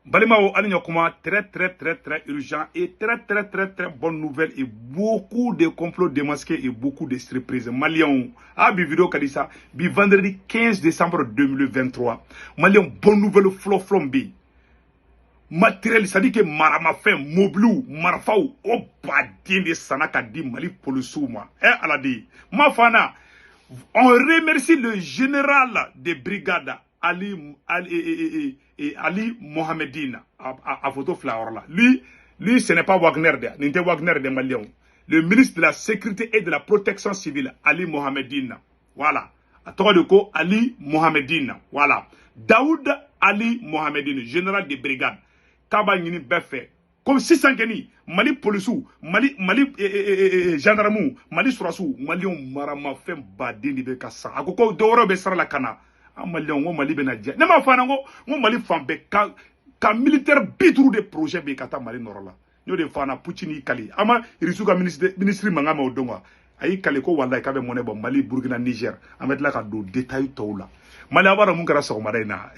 Balimao Alignokuma, très urgent et très bonne nouvelle et beaucoup de complots démasqués et beaucoup de surprises. Malion, vidéo Kadissa, vendredi 15 décembre 2023. Malion, bonne nouvelle flombi. Matériel, ça dit que marama fait moblou, marfaou, o badin de sanaka di Mali polisouma. Elle dit, ma fana, on remercie le général de brigade Ali Mohamedine à photo flower là. Lui ce n'est pas Wagner de Wagner de Maliens. Le ministre de la sécurité et de la protection civile Ali Mohamedine. Voilà. À toi de quoi Ali Mohamedine. Voilà. Daoud Ali Mohamedine, général de brigade. Kaba Nini Befé. Comme si Sankeni, Mali Polisou, Mali gendarme, Mali Sourassou, Mali Marama Fem Badin de Kassa. Akoko Doro Bessara la Kana. Mali Mali Benadja. Nema Fanango, Mali Fambe, ka militaire bitrou de projet Bekata Mali Norola. Yo de Fana Puccini Kali. Ama Irisuka ministre Mangama Odonga. Ayi Kaliko Wanda Kabe Monebo, Mali, Burkina, Niger. Amet la Kado détail Toula. Mali Abara Munkara Somarena.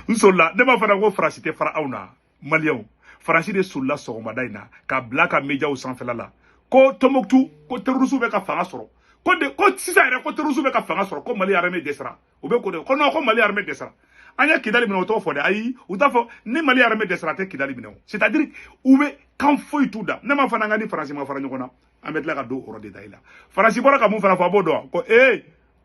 Nsola, Nema Fanango Fracité Faraona. Malion. Faransi de sola sogomadaina ka blaka media au sanfela ko tomoktu ko terusu be ka fanga soro ko sisa ere ko terusu be ka fanga soro ko Mali armée desra o be ko de ko no ko Mali armée desra anya kidali bino to fode ayi utafo ni Mali armée desra te kidali bino c'est-à-dire ou be kan foi tout da na ma fananga ni Faransi ma faranyo kona amet la ka do oro de daila Faransi bora ka mu fana fa bodo ko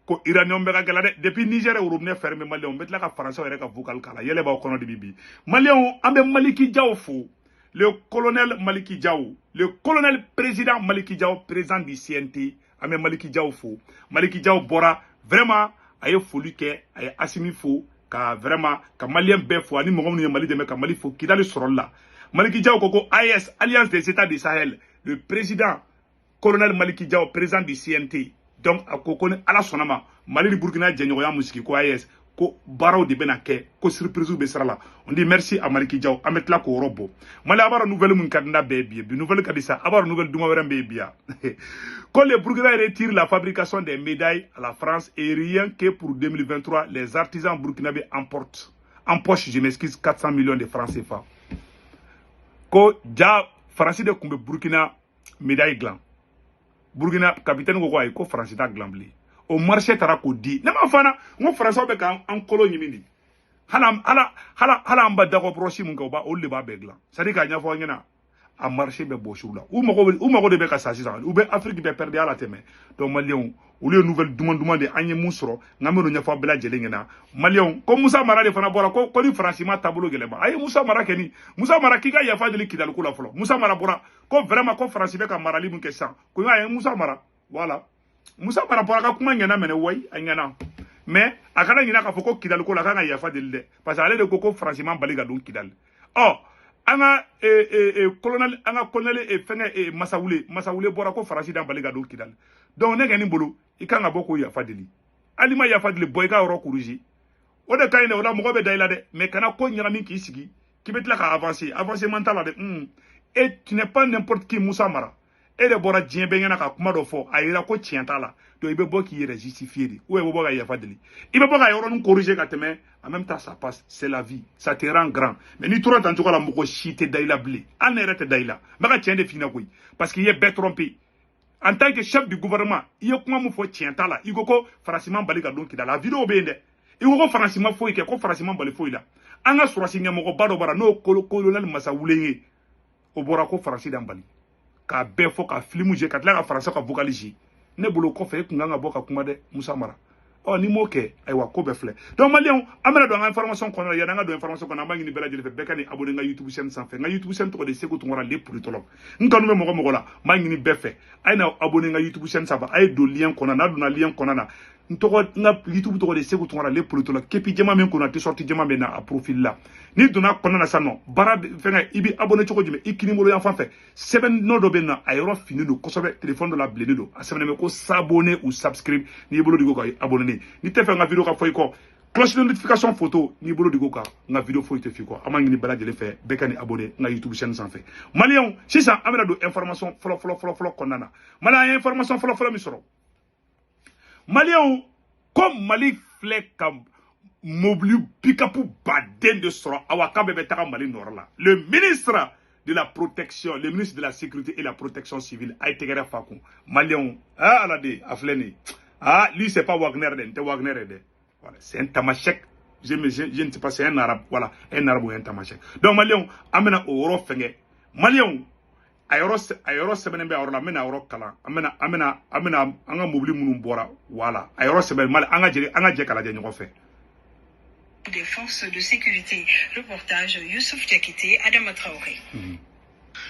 ko iranium be ka gala de depuis Niger et Urubne fermé Mali on met la ka Faransi ere ka vocal kala yele ba kono de bibi Mali on ambe Maliki Diaw fo le colonel Maliki Diaw, le colonel président Maliki Diaw, président du CNT, amé Maliki Diaw fo. Maliki Diaw bora vraiment aye folu ke aye asimi fo ka vraiment ka malien be fo ani mo ngom ni Mali de me ka Mali fo kidali sorolla. Maliki Diaw koko AES Alliance des États du Sahel, le président colonel Maliki Diaw, président du CNT. Donc akoko ni ala sonama Mali Burkina Djenyo ya musiki ko AES ko baraw de benake ko surprise be sala on dit merci à Maliki Diaw amet la ko robo Mali abara nouvelle mun kadna be nouvelle kadisa abara nouvelle duma wera be bia quand les Burkinabés retirent la fabrication des médailles à la France et rien que pour 2023 les artisans burkinabés empochent je m'excuse 400 millions de francs CFA ko ja France de kumbe Burkina médaille gland Burkina capitaine ko ko France da glambli au marché tarako di ne ma fana ngo français be kan en colonie mini hala amba dako proche mun ko ba o le ba begla sadi ka nya fo ngena a marché be boshula ou mako de be ka sasi sa ou be Afrique be perdre ala teme donc Malion ou le nouvelle demande anye musro ngamero nya fo bela jele ngena Malion ko Moussa Mara de fana bora ko ni franchement tableau gelema ay Moussa Mara keni Moussa Mara ki ga ya fa de kidal ko la folo Moussa Mara bora ko vraiment ko français be ka marali mun ke sa ko ya Moussa Mara voilà Moussa Mara bora ka kuma ngena mene way ngena mais akana ngina ka foko kidal ko la ka ya fa de le parce que ale de koko franchement baliga don kidal oh anga colonel e fenge masawule bora ko farasi dan baliga do kidal donc ne gani bolo ikanga boko ya fadeli alima ya fadeli boy ka ro kuruji o de kayne wala mo be dayla de mais kana ko nyara min ki sigi ki betla ka avancer mental de et tu n'es pas n'importe qui Moussa Mara et de bora djembe ngana ka kuma do fo ayira ko tientala do ibe boki yere justifier di ou e bo ga ya fadeli ibe boka yoro nu corriger ka teme en même temps ça passe c'est la vie ça te rend grand mais ni trop dans la moko chité daila blé en erete daila maka tiende fina koy parce qu'il est bête trompé en tant que chef du gouvernement il kuma mu fo tientala il ko farasiment balika donc dans la vidéo bende il ko farasiment fo ke ko farasiment bali fo ila anga surasi nyamoko bado bara no colonel masawulenge o bora ko farasi dan bali ka be fo ka filmu je ka tla ka farasa ka vocaliser ne bolo ko fe kunga boka kuma de Moussa Mara oh ni moke aywa ko be fle donc Malien amena do information kono ya nga do information kono ma ngi bela jele fe bekani abonné nga YouTube chaîne sans fait nga YouTube chaîne to de seko to ngora le politologue nkanu me mo la ma ngi be fe ay na abonné nga YouTube chaîne ça va ay do lien kono na do na lien kono na ntoko nga YouTube to de seko to ngora le politologue kepi jema men kono ti sorti jema men na profil là ni do na kono na sano bara fe nga ibi abonné choko jime ikini mo lo yan fa fe 7 no do ben na ayro fini do ko sobe téléphone de la blé do a 7 me ko s'abonner ou subscribe ni bolo digo ko abonné ni te fait nga vidéo ka foy ko cloche de notification photo ni bolo digo ka nga vidéo foy te fi ko amangi ni bala jele fe bekani abonné nga YouTube chaîne sans fait Malien si ça amena do information folo konana mala information folo mi soro Malien comme Mali flek kam mobile pick-up baden de sera awakabe betara mali norla. Le ministre de la protection, le ministre de la sécurité et la protection civile a été géré Fakou. Malien, ah, alade, afleni. Ah, lui, c'est pas Wagner, c'est Wagner. Voilà, c'est un tamashek. Je ne sais pas, c'est un arabe. Voilà, un arabe ou un tamashek. Donc, Malien, amena au fenge. Malien, ayoro semaine be ayoro la mena ayoro kala. Amena, anga mobile mounou bora. Voilà, ayoro semaine mal, anga je kala de nyoko fait. Des forces de sécurité. Reportage Youssouf Diakité, Adama Traoré.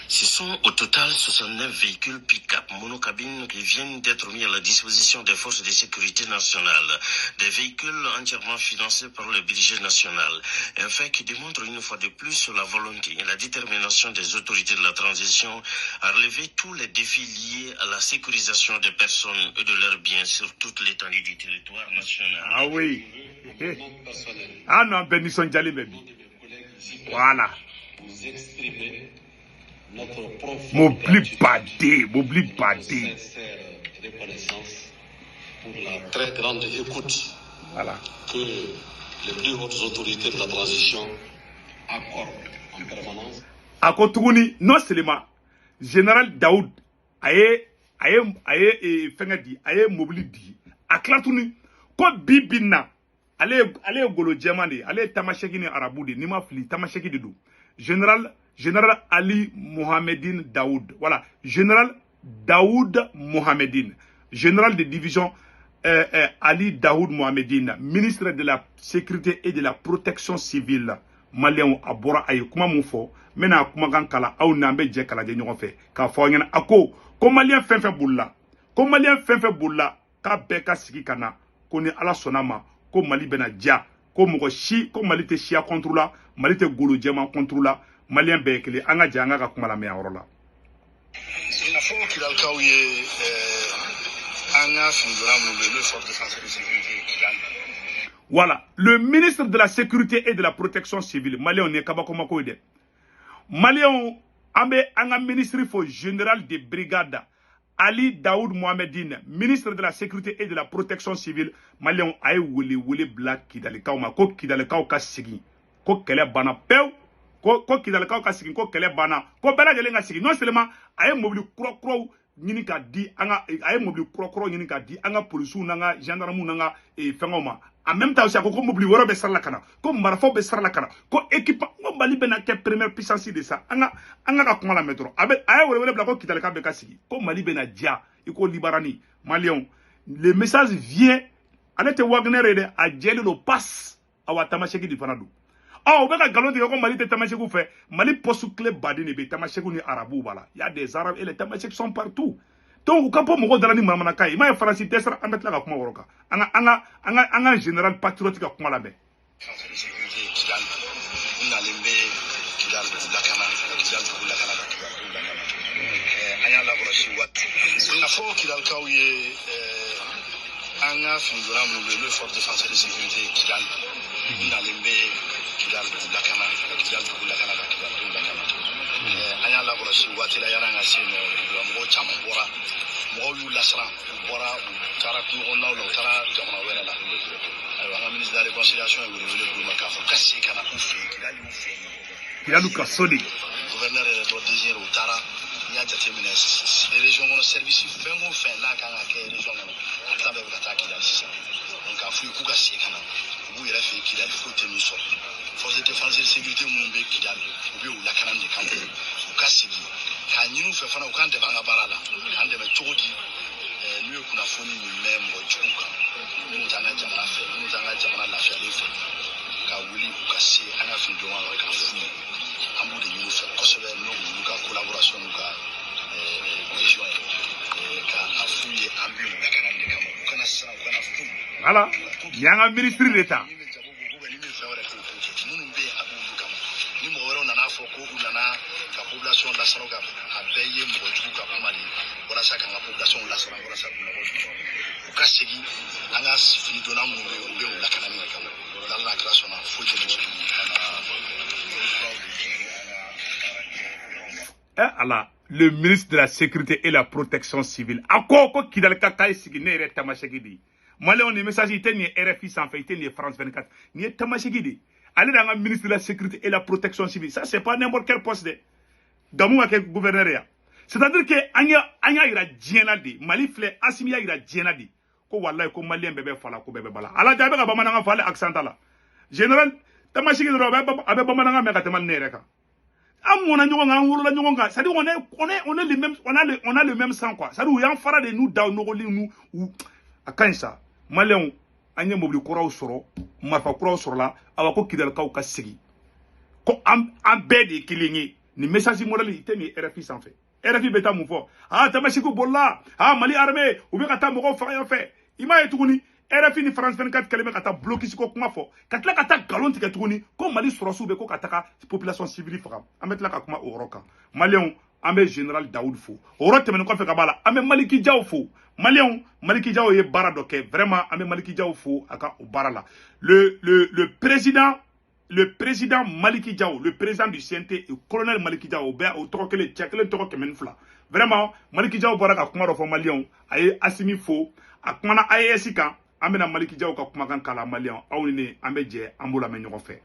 Ce sont au total 69 véhicules pick-up monocabines qui viennent d'être mis à la disposition des forces de sécurité nationales. Des véhicules entièrement financés par le budget national. Un fait qui démontre une fois de plus la volonté et la détermination des autorités de la transition à relever tous les défis liés à la sécurisation des personnes et de leurs biens sur toute l'étendue du territoire national. Ah oui. Ah non, Benison Djali, baby. Voilà. Vous exprimez notre profonde M'oublie pas sincère reconnaissance pour la très grande écoute Voilà. que les plus hautes autorités de la transition accordent en permanence. A Kotougouni, non seulement, Général Daoud, aye fengadi, aye mobili di, a Klatouni, ko bibina, allez golo djamani, allez tamasheki ni arabu di, nima fli, tamasheki di do. Général Ali Mohamedine Daoud. Voilà. Général Daoud Mohamedine. Général de division Ali Daoud Mohamedine. Ministre de la Sécurité et de la Protection civile. Malien Abora Aye. Kuma moufo. Mena Kumagan Kala. Aou Nambe Djekala de Nyofe. Ka Foyen Ako. Comme Malien Fenfe Boula. Comme Malien Fenfe Boula. Ka Beka Sikikana. Koni Ala Sonama. Comme Mali Benadja. Comme Roshi. Comme Mali te Chia contre la. Mali te Golo Djema contre la. Malien Bekele, anga janga ka kuma la me awrola. Il faut qu'il a le cas où il est anga le force de sécurité. Voilà, le ministre de la sécurité et de la protection civile, Malien ne kabakoma ko ide. Malien ambe anga ministre fo général de brigade Ali Daoud Mohamedine, ministre de la sécurité et de la protection civile, Malien ay wuli black kidale kauma ko kidale kaw ka sigi. Ko kele bana pew. Ko kidalakaw ka sigi ko kele bana ko bela jelen ka sigi non seulement aye mobile kro nyini ka di anga aye mobile kro nyini ka di anga polisu nanga gendarme nanga fengoma en même temps aussi ko mobile woro be sarla kana ko marafo be sarla kana ko équipe ko bali bena ke première puissance de ça anga ka kuma la metro abe aye wole bla ko kidalaka be ka sigi ko mali bena dia iko libarani malion le message vient alete Wagner de a jeli lo passe awatama sheki di fanadu. Ah, on va galon de Mali de Tamachekou fait. Mali poste clé badine be Tamachekou ni arabou bala. Il y a des arabes et les Tamachek sont partout. Donc quand on me regarde ni mamana kai, ma France desra amet la kuma woroka. Anga général patriotique kuma la be. Il faut qu'il a le cas où il est anga findora le force de défense et de sécurité Kidal. Nalembe Kidal Lakana anya la borosi watila yana ngasi no mo chama bora mo yu lasra bora tara ku on law tara jamana wera la ayo anga ministre de la réconciliation et le maka fo kasi kana ku fe Kidalu ka sodi gouverneur de l'ordinaire au tara nya jatemine région no service fengo fen la kana ke région no atabe la taki la sisa donc afu ku kasi kana vous il a fait qu'il a faut tenir sur force de défense et de sécurité mon be kidal ou la kanam de kampo ou kasigi ka nyinu fe fana ukande banga barala kande me chodi niwe kuna foni ni membo chuka mutanga jamana la fele fe ka wuli ukasi ana findo wa ka funi amude nyinu fe kosebe no ka collaboration ka région ka afuye ambi la kanam de kampo kana sa kana funi. Voilà, il y a un ministre d'État. Allah, le ministre de la Sécurité et la Protection civile. A quoi qui dans le caca est signé tamashekidi. Malien ni message ite ni RFI sans fait ite ni France 24 ni tamashigi de aller dans le ministre de la sécurité et la protection civile ça c'est pas n'importe quel poste de damu ke gouverneur ya c'est-à-dire que anya ira diena de Mali flé Assimi ira diena de ko wallahi ko malien bébé fala ko bébé bala ala jabe ka bamana fala accent la général tamashigi do abe bamana me ka temal nere ka amona nyonga ngulu nyonga ça dit on est les mêmes on a le même sang quoi ça dit on fara de nous daw no nous akansa malien anya mobili kuraw soro marfa kuraw soro la awa ko kidal kaw ka sigi ko am bedi kilingi ni message modali ite ni RFI sans fait RFI beta mu fo tamashiku bolla Mali armée ou bien kata mo fa ya fait ima etuguni RFI ni France 24 keleme kata bloquer siko kuma fo katla kata galon tike tuguni ko Mali sorosu be ko kataka population civile fo ametla ka kuma oroka malien amé général Daoud fo oro temen ko fe kabala amé Maliki Diaw fo malien Maliki Diaw ye bara doké vraiment amé Maliki Diaw fo aka o bara la le président Maliki Diaw, le président du CNT et le colonel Maliki Diaw, au troquele tchakele troque menfla. Vraiment, Maliki Diaw bora ka kuma rofo malion, aye Assimi fo, akwana aye esika, amena Maliki Diaw ka kuma kan kala malion, aounine amedje ambola menyo fait.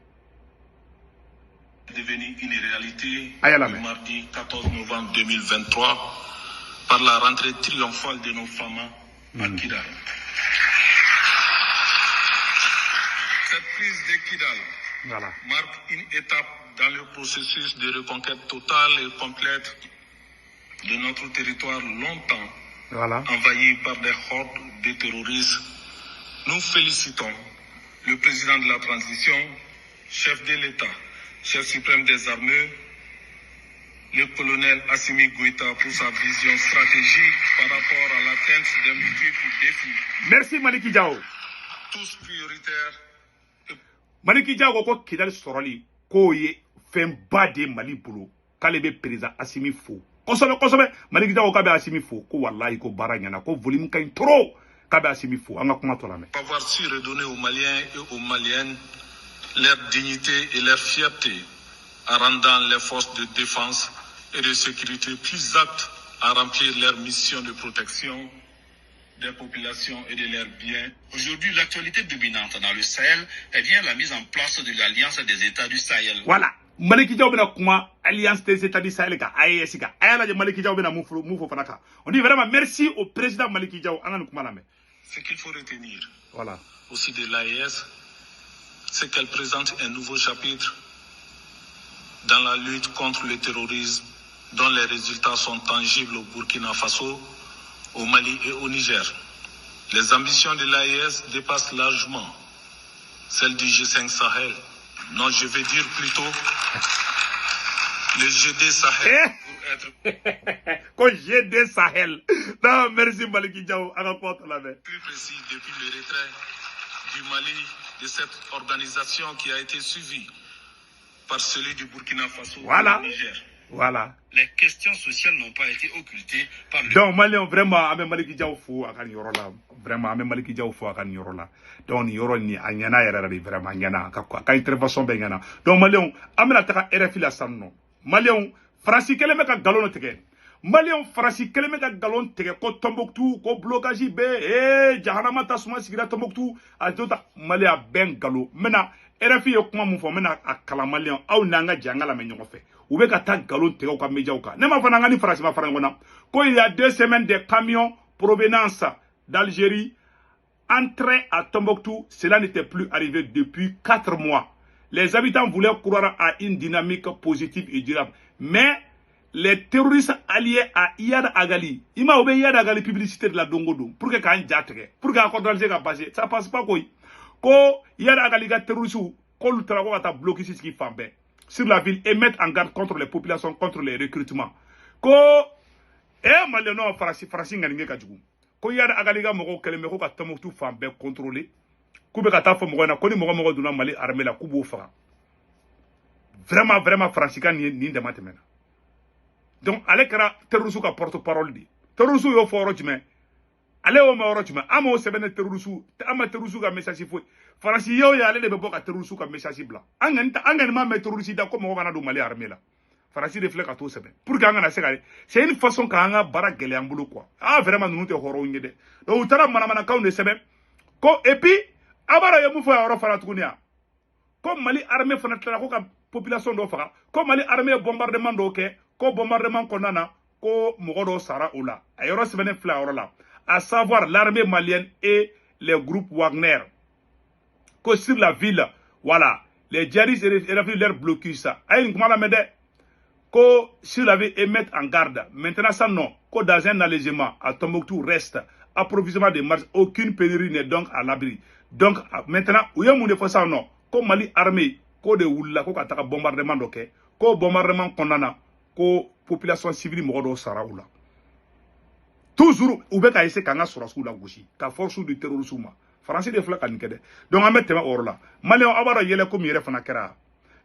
Devenu une réalité le mardi 14 novembre 2023 par la rentrée triomphale de nos femmes à Kidal. Cette prise de Kidal marque une étape dans le processus de reconquête totale et complète de notre territoire longtemps envahi par des hordes de terroristes. Nous félicitons le président de la transition, chef de l'État, chef suprême des armées, le colonel Assimi Goïta pour sa vision stratégique par rapport à l'atteinte des multiples défis. Merci Maliki Diaw. Tous prioritaires. Maliki Diaw ko Kidal soroli ko ye femba de Mali bulu kale be président Assimi fo kosobe Maliki Diaw ka be Assimi fo ko wallahi ko baranyana ko volume kan trop ka be Assimi fo anga kuma to la me avoir su redonner aux Maliens et aux Maliennes leur dignité et leur fierté en rendant les forces de défense et de sécurité plus aptes à remplir leur mission de protection des populations et de leurs biens. Aujourd'hui, l'actualité dominante dans le Sahel est bien la mise en place de l'Alliance des États du Sahel. Voilà. Maliki Diaw bena kuma Alliance des États du Sahel ka AES ka ayala de Maliki Diaw bena moufo fanaka. On dit vraiment merci au président Maliki Diaw angana kuma la me. Ce qu'il faut retenir. Voilà. Aussi de l'AES, c'est qu'elle présente un nouveau chapitre dans la lutte contre le terrorisme dont les résultats sont tangibles au Burkina Faso, au Mali et au Niger. Les ambitions de l'AES dépassent largement celles du G5 Sahel. Non, je vais dire plutôt le GD Sahel pour être... Quand GD Sahel. Non, merci Maliki Diaw. Plus précis, depuis le retrait du Mali de cette organisation qui a été suivie par celui du Burkina Faso et du Niger. Voilà. Les questions sociales n'ont pas été occultées par le... Donc, Malien, vraiment, avec Maliki Diaw fou, avec Yorola. Vraiment, avec Maliki Diaw fou, avec Yorola. Donc, Yoro ni, Anyana, vraiment, Anyana, quand intervention, Bengana. Donc, Malien, Amena Taka, RFI la Sanno. Malien, Francis, quel est le galon teke? Malien, Francis, quel est le galon teke? Ko Tombouctou, ko blocage B, Jahanama Tasuma, Sigira Tombouctou, Adota, Malien, Ben Galo. Maintenant, RFI, Yokma Moufo, maintenant, à Kalamalien, Au Nanga, Djangala, Menyon fait. Ou bien qu'à galon teke ou ka médiaouka. Nema fanangani France ma farangona. Quand il y a 2 semaines des camions provenance d'Algérie entraient à Tombouctou, cela n'était plus arrivé depuis 4 mois. Les habitants voulaient croire à une dynamique positive et durable. Mais les terroristes alliés à Iyad Agali, il m'a oublié Iyad Agali publicité de la Dongodo. Pour que quand il pour que quand Alger a passé, ça passe pas quoi. Quand Iyad Agali a terroriste, quand le travail a bloqué ce qui fait bien sur la ville et mettre en garde contre les populations, contre les recrutements. Ko maleno farasi ngani ka jugu. Ko Iyad Agali ga moko keleme ko ka Tombouctou fambe contrôler. Ku be ka ta fo moko na ko ni moko duna Mali armée la ku bo fa. Vraiment farasi kan ni de matemena. Donc ale kara terrorisme ka porte-parole di. Terrorisme yo fo rojme. Ale o ma rojme. Amo sebene terrorisme, ama terrorisme ka message fo. Farasi yo ya ale de be boka terrorisme ka message bla. Angen ma me terrorisme da ko mo wana do Mali armée la. Farasi reflète à tout sebe. Pour que ngana sekale. C'est une façon ka nga bara gele ambulu quoi. Ah vraiment nous te horo ngede. Donc utara mana ka on sebe. ko et puis abara yamu fo ya ro fara tukunia ko Mali armée fana tla ko ka population do faga ko Mali armée bombardement do ke ko bombardement konana ko mogodo sara oula ayoro sebene fla la à savoir l'armée malienne et les groupes Wagner que sur la ville voilà les djihadistes et leur blocus ayin kuma la mede ko sur la ville et mettre en garde maintenant ça non ko dans un allègement à Tombouctou reste approvisionnement de marche aucune pénurie n'est donc à l'abri donc maintenant où y a mon faut ça non ko Mali armée ko de wula ko ka taka bombardement do ke ko bombardement konana ko population civile mogodo sara oula toujours ou be ka essayer kanga sura sous la gauche ka force du terrorisme français de fla kan kede donc on met tema orla malien abara yele ko mi refana kera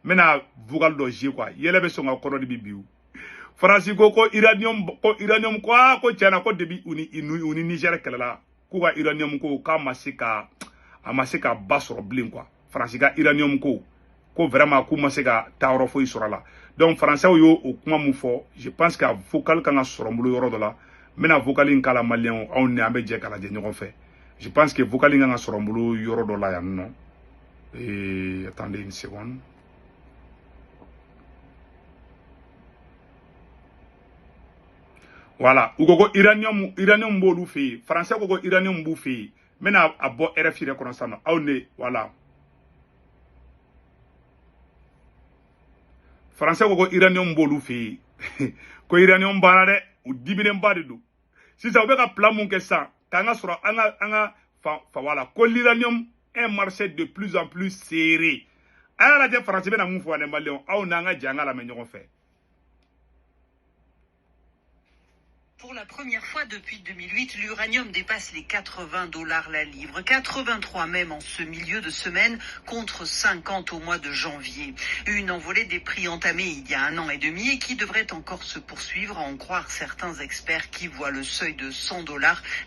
mena vugal do ji quoi yele be songa ko do bibiu français ko iranium ko tiana ko debi uni Niger kala ko ga iranium ko ka masika amasika basoro blin quoi français ga iranium ko vraiment ko masika tawro fo isura la donc français yo o kuma mu fo je pense que vocal kan soro mbulo yoro do la mena vocalin kala malien on ne ambe je kala je ñogon fait je pense que vocalin nga soro mbulo yoro do la ya non et attendez une seconde voilà ugogo iranium bolu fi français ugogo iranium bu fi mena abo RFI reconnaissance on ne voilà français ko iranium bolu fi ko iranium bana de u dibine mbadi du si ça be ka plan mun ke ça kanga sura anga fa voilà ko l'iranium est marché de plus en plus serré ala la français be na mun fo ne malion aw na nga janga la menyo fait. Pour la première fois depuis 2008, l'uranium dépasse les $80 la livre, 83 même en ce milieu de semaine contre 50 au mois de janvier. Une envolée des prix entamée il y a 1 an et demi et qui devrait encore se poursuivre, à en croire certains experts qui voient le seuil de $100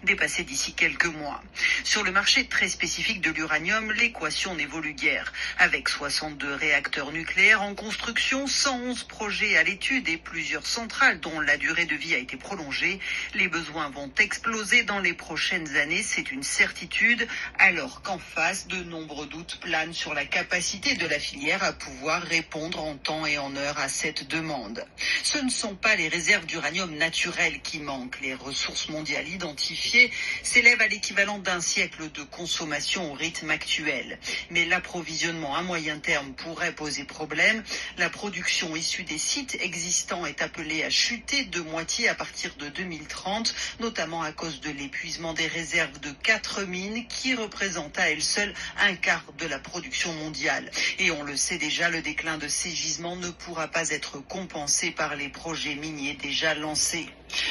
dépasser d'ici quelques mois. Sur le marché très spécifique de l'uranium, l'équation n'évolue guère. Avec 62 réacteurs nucléaires en construction, 111 projets à l'étude et plusieurs centrales dont la durée de vie a été prolongée, les besoins vont exploser dans les prochaines années, c'est une certitude, alors qu'en face, de nombreux doutes planent sur la capacité de la filière à pouvoir répondre en temps et en heure à cette demande. Ce ne sont pas les réserves d'uranium naturel qui manquent. Les ressources mondiales identifiées s'élèvent à l'équivalent d'un siècle de consommation au rythme actuel. Mais l'approvisionnement à moyen terme pourrait poser problème. La production issue des sites existants est appelée à chuter de moitié à partir de 2030, notamment à cause de l'épuisement des réserves de 4 mines qui représentent à elles seules un quart de la production mondiale. Et on le sait déjà, le déclin de ces gisements ne pourra pas être compensé par les projets miniers déjà lancés.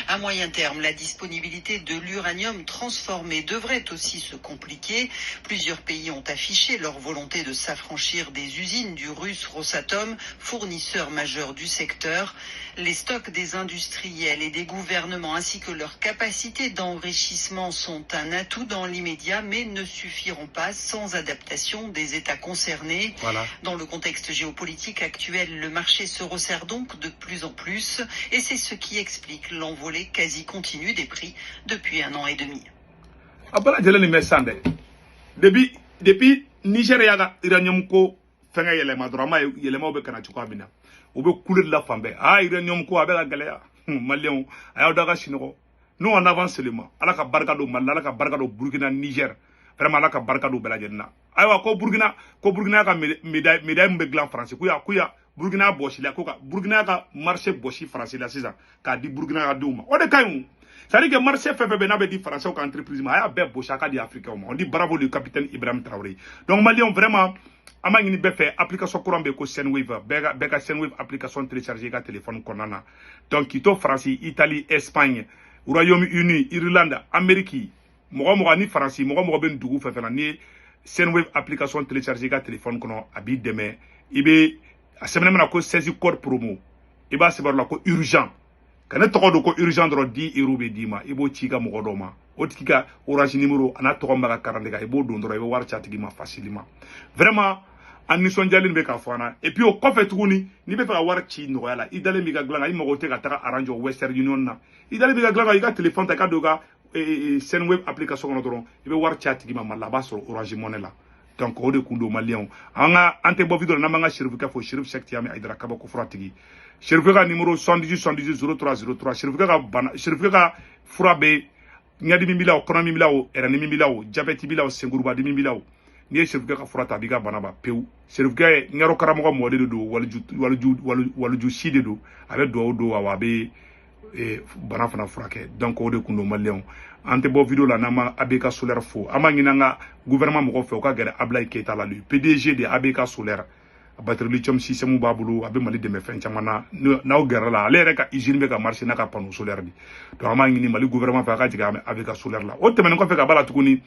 À moyen terme, la disponibilité de l'uranium transformé devrait aussi se compliquer. Plusieurs pays ont affiché leur volonté de s'affranchir des usines du russe Rosatom, fournisseur majeur du secteur. Les stocks des industriels et des gouvernements ainsi que leur capacité d'enrichissement sont un atout dans l'immédiat, mais ne suffiront pas sans adaptation des États concernés. Voilà. Dans le contexte géopolitique actuel, le marché se resserre donc de plus en plus et c'est ce qui explique l'envolée quasi continue des prix depuis 1 an et demi. Depuis Nigeria ga iranium ko fenga yelema drama yelema obe kana chukwa bina obe couler la fambe iranium ko abe la galea malien ayo daga shinoko nous on avance seulement ala ka barka do Mali ala ka barka do Burkina Niger vraiment ala ka barka do belajenna aywa ko Burkina ka médaille mbe glan français kuya Burkina boshi la ko ka Burkina ka marché boshi français la sisa ka di Burkina ka douma o de kayu c'est-à-dire que marché fait n'a dit français ou entreprise mais a be boshaka di africain on dit bravo le capitaine Ibrahim Traoré donc malien vraiment amangini be fait application courant be ko Senwave beka Senwave application télécharger ka téléphone konana donc kito France Italie Espagne Royaume-Uni Irlande Amérique mogo ni France mogo ben dugu fait ni Senwave application télécharger ka téléphone kono abi demain ibe a semaine na ko 16 code promo iba se la ko urgent kana to ko urgent dro 10 € be dima ibo chika mo godoma o tika orange numéro ana to mbaga 40 ga ibo do ndro ibo war chatigi ma facilement vraiment an ni sonjalin be ka fana et puis au kofet tuguni ni be fa war chi no yala idale mi ga glanga imo go te ka taka arrange Western Union na idale mi ga glanga iga téléphone ta ka doga Senweb application kɔnɔ dɔrɔn i bɛ wari ci a tigi ma Mali la a b'a sɔrɔ Orange Money la donc o de kun don maliyɛnw an tɛ bɔ vidéo la n'an b'an ka Chérif kɛ fo Chérif Cheikh Tiame Aidara Kabako fura tigi Chérif ka numéro 78 78 03 03 Chérif ka fura bɛ ɲɛdimi b'i la o kɔnɔdimi b'i la o ɛrɛnimi b'i la o diabète b'i la o senkurubadimi b'i la o n'i ye Chérif ka fura ta a b'i ka bana ban pewu Chérif ye ɲɛrɔ karamɔgɔ mɔden de don waliju si de don a bɛ duwawu don wa a bɛ bana fana furakɛ donc o de kun don maliyɛnw an tɛ bɔ vidéo la n'an ma ABK Solaire fo an b'a ɲini an ka gouvernement mɔgɔw fɛ u ka gɛrɛ Ablaye Keita la le PDG de ABK Solaire batterie lithium système b'a bolo a bɛ Mali dɛmɛ fɛn caman na n'aw gɛrɛ la ale yɛrɛ ka usine bɛ ka marché n'a ka panneau solaire de donc an b'a ɲini Mali gouvernement fɛ a ka jigin ABK Solaire la o tɛmɛnen kɔfɛ ka b'a la tuguni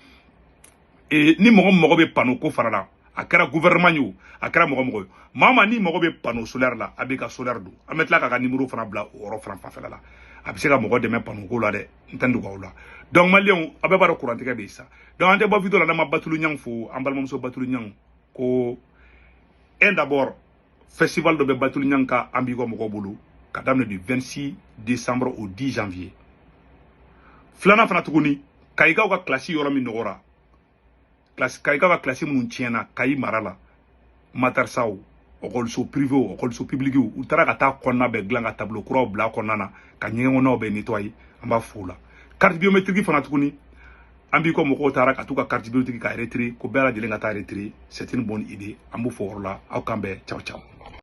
ni mɔgɔ bɛ panneau ko fara la a kɛra gouvernement ye o a kɛra mɔgɔ ye maa ni mɔgɔ bɛ panneau solaire la ABK Solaire don an bɛ tila k'a ka numéro fana bila o yɔrɔ fana fanfɛla la a bɛ se ka mɔgɔ dɛmɛ panneau ko la dɛ n tɛ dogo aw la donc maliyɛnw a bɛɛ b'a dɔn kurantigɛ bɛ yen sa donc an tɛ bɔ vidéo la n'an ma Batulu Ɲang fo an balimamuso Batulu Ɲang ko d'abord festival dɔ bɛ Batulu Ɲang ka an b'i ka mɔgɔw bolo ka daminɛ du 26 décembre au 10 janvier filanan fana tuguni Kayikaw ka classe yɔrɔ min nɔgɔra Kayikaw ka classe minnu tiɲɛna Kayi mara la matarsaw école privé école publique u taara ka taa kɔnɔna bɛɛ dilan ka tableau kuraw bila kɔnɔna na ka ɲɛgɛn kɔnɔnaw bɛɛ nettoyer an b'a fo la carte biométrique fana tuguni an b'i ko mɔgɔw taara ka t'u ka carte biométrique ka retirer ko bɛɛ lajɛlen ka taa retirer c'est une bonne idée an b'u fo o yɔrɔ la aw kan bɛɛ ciao ciao